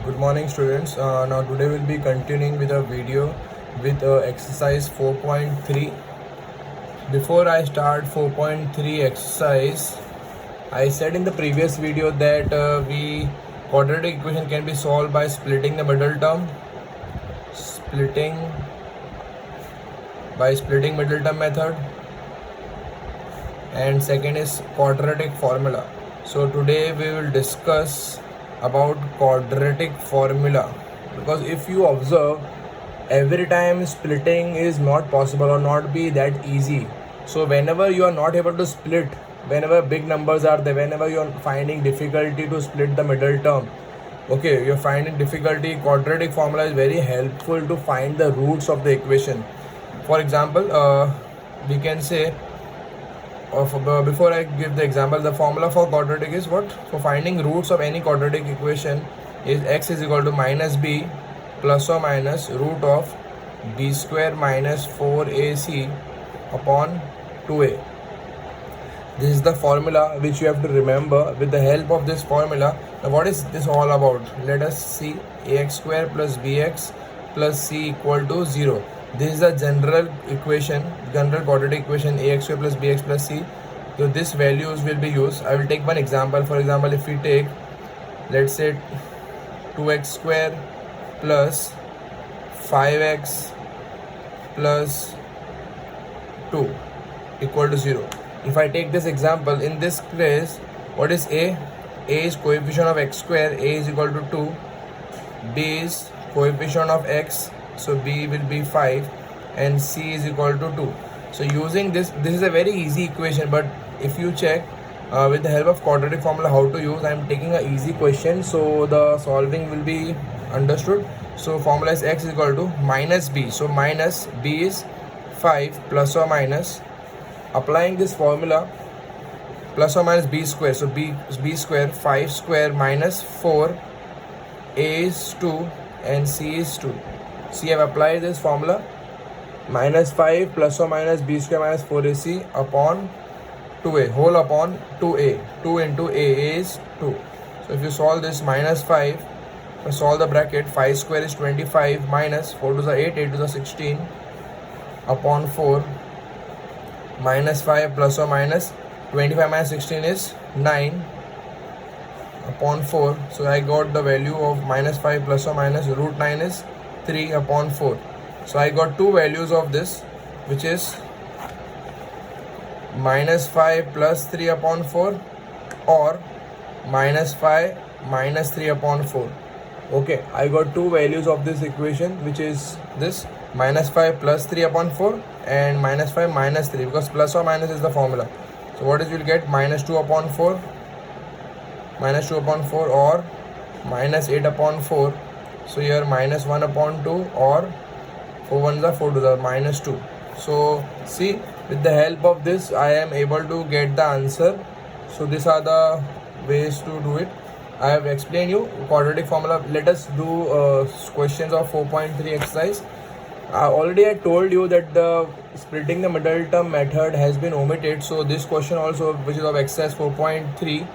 Good morning, students. Now today we'll be continuing with a video with exercise 4.3. Before I start 4.3 exercise, I said in the previous video that we quadratic equation can be solved by splitting the middle term, splitting middle term method, and second is quadratic formula. So today we will discuss about quadratic formula, because if you observe, every time splitting is not possible or not be that easy. So whenever you are not able to split, whenever big numbers are there, whenever you are finding difficulty to split the middle term, okay, you're finding difficulty, quadratic formula is very helpful to find the roots of the equation. For example, we can say, before I give the example, the formula for quadratic is what? For finding roots of any quadratic equation is x is equal to minus b plus or minus root of b square minus 4ac upon 2a. This is the formula which you have to remember. With the help of this formula, now what is this all about? Let us see. Ax square plus bx plus c equal to 0. This is the general equation, general quadratic equation, ax square plus bx plus c. So this values will be used. I will take one example. For example, if we take, let's say, 2x square plus 5x plus 2 equal to 0. If I take this example, in this case, what is a? A is coefficient of x square, a is equal to 2. B is coefficient of x, so b will be 5, and c is equal to 2. So using this is a very easy equation, but if you check with the help of quadratic formula how to use, I am taking an easy question, so the solving will be understood. So formula is x is equal to minus b, so minus b is 5 plus or minus, applying this formula, plus or minus b square, so b square, 5 square minus 4, a is 2 and c is 2. See, I have applied this formula, minus 5 plus or minus b square minus 4ac upon 2a, whole upon 2a, 2 into a is 2. So if you solve this, minus 5, solve the bracket, 5 square is 25 minus 4 to the 8, 8 to the 16 upon 4, minus 5 plus or minus 25 minus 16 is 9 upon 4. So I got the value of minus 5 plus or minus root 9 is 3 upon 4. So I got two values of this, which is minus 5 plus 3 upon 4 or minus 5 minus 3 upon 4. Okay, I got two values of this equation, which is this minus 5 plus 3 upon 4 and minus 5 minus 3, because plus or minus is the formula. So what is, you will get minus 2 upon 4, or minus 8 upon 4. So here minus 1 upon 2, or 4 1s are 4 to the minus 2. So see, with the help of this I am able to get the answer. So these are the ways to do it. I have explained you quadratic formula. Let us do questions of 4.3 exercise. Already I told you that the splitting the middle term method has been omitted. So this question also, which is of exercise 4.3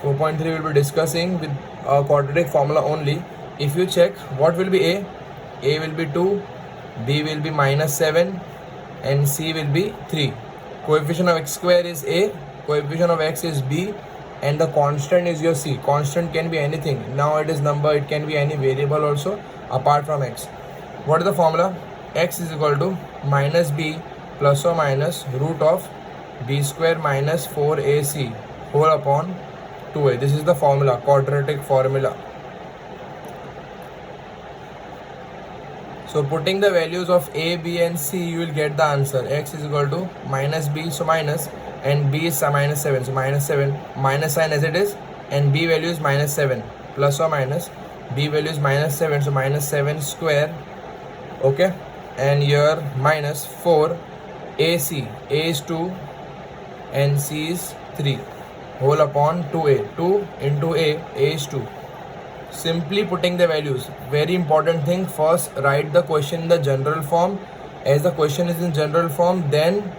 will be discussing with quadratic formula only. If you check, what will be a will be 2, b will be minus 7, and c will be 3. Coefficient of x square is a, coefficient of x is b, and the constant is your c. Constant can be anything. Now it is number, it can be any variable also apart from x. What is the formula? X is equal to minus b plus or minus root of b square minus 4ac whole upon 2a. This is the formula, quadratic formula. So putting the values of a, b and c, you will get the answer. X is equal to minus b, so minus, and b is minus 7, so minus 7, minus sign as it is, and b value is minus 7, plus or minus, b value is minus 7, so minus 7 square, okay, and here minus 4, ac, a is 2 and c is 3, whole upon 2a, 2 into a is 2. Simply putting the values. Very important thing, first write the question in the general form. As the question is in general form, then,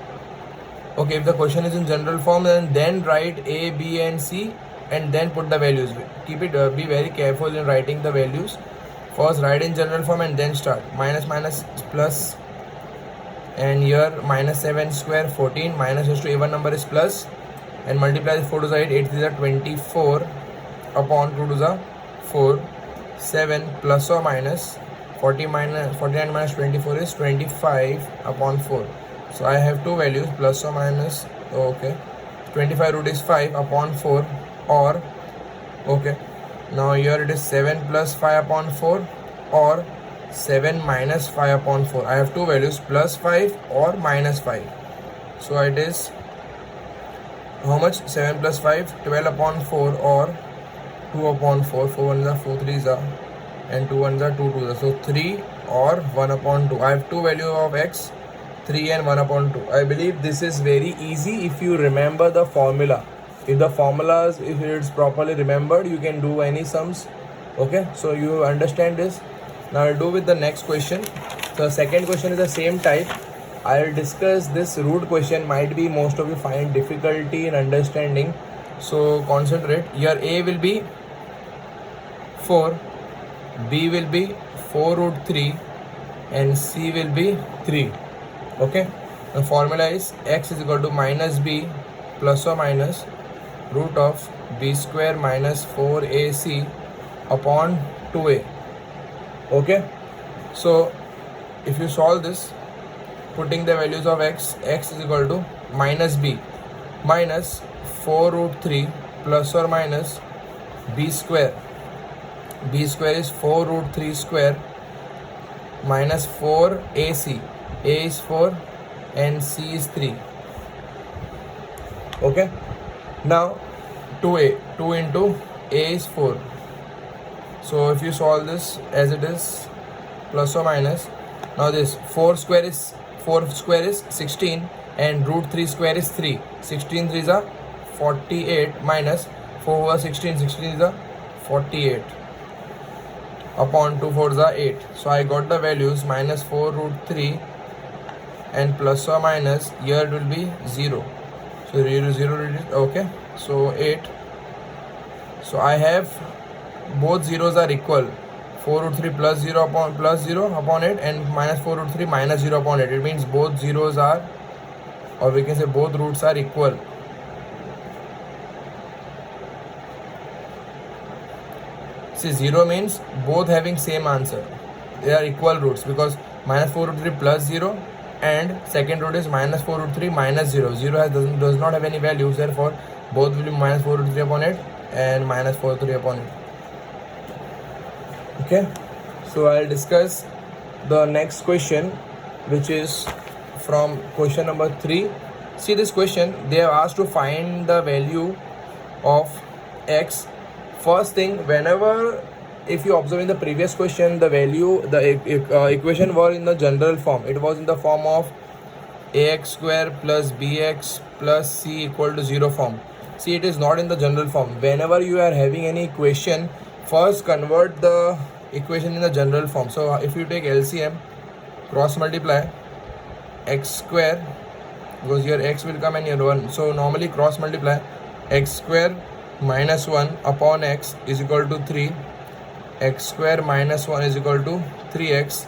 okay, if the question is in general form, then write a, b and c and then put the values. Keep it, be very careful in writing the values. First write in general form and then start. Minus minus plus, and here minus 7 square 14, minus is to even number is plus, and multiply 4 to the 8, 8 to the 24 upon 2 to the 4, 7 plus or minus 49 minus 24 is 25 upon 4. So I have two values, plus or minus, okay, 25 root is 5 upon 4, or okay, now here it is 7 plus 5 upon 4 or 7 minus 5 upon 4. I have two values, plus 5 or minus 5. So it is how much? 7 plus 5, 12 upon 4 or 2 upon 4. 4 1s are 4 3s are, and 2 1s are 2 2s are. So 3 or 1 upon 2. I have two value of x, 3 and 1 upon 2. I believe this is very easy if you remember the formula. If the formulas, if it's properly remembered, you can do any sums. Okay, so you understand this. Now I'll do with the next question. The second question is the same type. I'll discuss this root question. Might be most of you find difficulty in understanding, so concentrate. Here a will be 4, b will be 4 root 3, and c will be 3. Okay, the formula is x is equal to minus b plus or minus root of b square minus 4ac upon 2a. Okay, so if you solve this, putting the values of x is equal to minus b minus 4 root 3 plus or minus b square is 4 root 3 square minus 4 ac, a is 4 and c is 3. Okay, now 2a, 2 into a is 4. So if you solve this as it is, plus or minus, now this 4 square is 16 and root 3 square is 3. 16 3s are 48 minus 4 over 16 is a 48 upon 2 4s are 8. So I got the values minus 4 root 3 and plus or minus, here it will be 0. So 0 okay, so 8. So I have both zeros are equal. 4 root 3 plus 0 upon 8 and minus 4 root 3 minus 0 upon 8. It means both zeros are, or we can say both roots are equal. See, 0 means both having same answer. They are equal roots because minus 4 root 3 plus 0 and second root is minus 4 root 3 minus 0. 0 does not have any values, therefore both will be minus 4 root 3 upon 8 and minus 4 root 3 upon 8. Okay, so I'll discuss the next question, which is from question number 3. See this question, they have asked to find the value of x. First thing, whenever, if you observe in the previous question, the value, the equation were in the general form. It was in the form of ax square plus bx plus c equal to 0 form. See, it is not in the general form. Whenever you are having any equation, first convert the equation in the general form. So if you take LCM, cross multiply x square, because here x will come and here 1. So normally cross multiply x square minus 1 upon x is equal to 3. X square minus 1 is equal to 3x.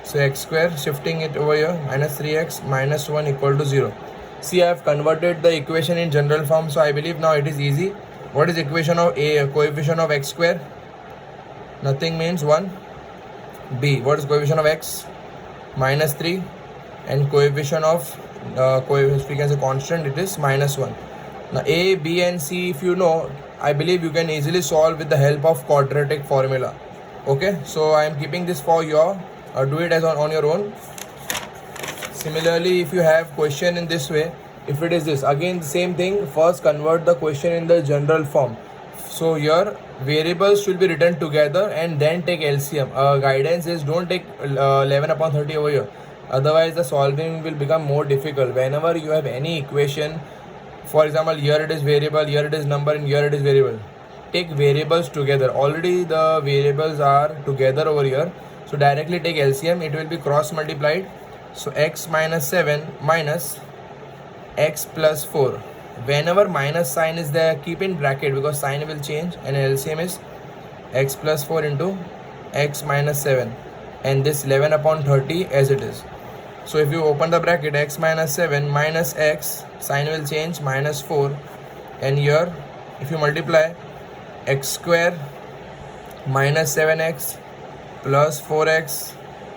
So x square, shifting it over here, minus 3x minus 1 equal to 0. See, I have converted the equation in general form, so I believe now it is easy. What is equation of a, coefficient of x square? Nothing means 1. B, what is coefficient of x? Minus 3. And coefficient of we can say constant, it is minus 1. Now a, b and c, if you know, I believe you can easily solve with the help of quadratic formula. Okay, so I am keeping this for your, do it as on your own. Similarly, if you have question in this way, if it is this, again the same thing, first convert the question in the general form. So here variables should be written together and then take LCM. Guidance is don't take 11 upon 30 over here. Otherwise the solving will become more difficult. Whenever you have any equation, for example, here it is variable, here it is number, and here it is variable. Take variables together. Already the variables are together over here. So directly take LCM. It will be cross multiplied. So x minus 7 minus x plus 4. whenever minus sign is there, keep in bracket because sign will change, and LCM is x plus 4 into x minus 7, and this 11 upon 30 as it is. So if you open the bracket, x minus 7 minus x, sign will change, minus 4, and here if you multiply, x square minus 7x plus 4x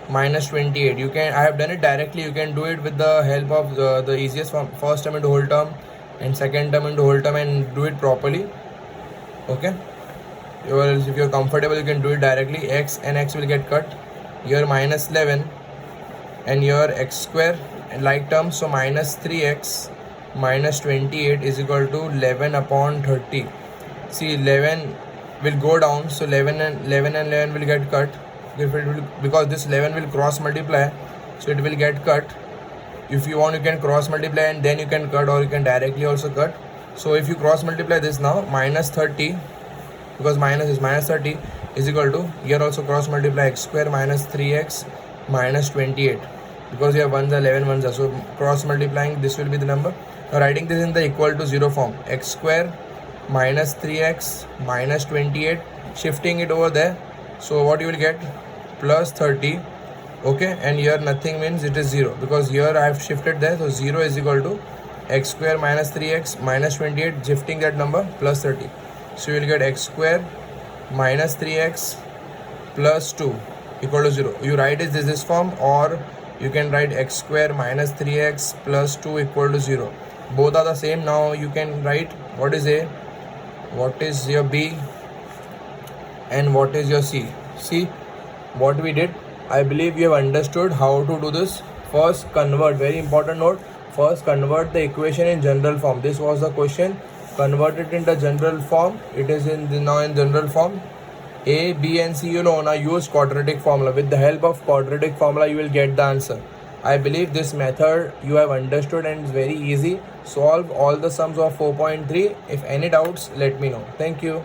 minus 28. You can, I have done it directly, you can do it with the help of the easiest form, first term into whole term and second term into whole term, and do it properly. Okay, if you're comfortable, you can do it directly. X and x will get cut, here minus 11 and here x square and like terms, so minus 3x minus 28 is equal to 11 upon 30. See, 11 will go down, so 11 and 11 will get cut. If it will, because this 11 will cross multiply, so it will get cut. If you want, you can cross multiply and then you can cut, or you can directly also cut. So if you cross multiply this now, minus 30, because minus is minus 30 is equal to, here also cross multiply, x square minus 3x minus 28, because you have 1s 11 1s, so cross multiplying this will be the number. Now writing this in the equal to 0 form, x square minus 3x minus 28, shifting it over there, so what you will get, plus 30. Okay, and here nothing means it is 0, because here I have shifted there, so 0 is equal to x square minus 3x minus 28, shifting that number, plus 30. So you will get x square minus 3x plus 2 equal to 0. You write it this form, or you can write x square minus 3x plus 2 equal to 0. Both are the same. Now you can write what is A, what is your B, and what is your C. See what we did. I believe you have understood how to do this. First convert, very important note, first convert the equation in general form. This was the question. Convert it into general form. It is now in general form. A, B and C, you know, now use quadratic formula. With the help of quadratic formula, you will get the answer. I believe this method you have understood and it's very easy. Solve all the sums of 4.3. If any doubts, let me know. Thank you.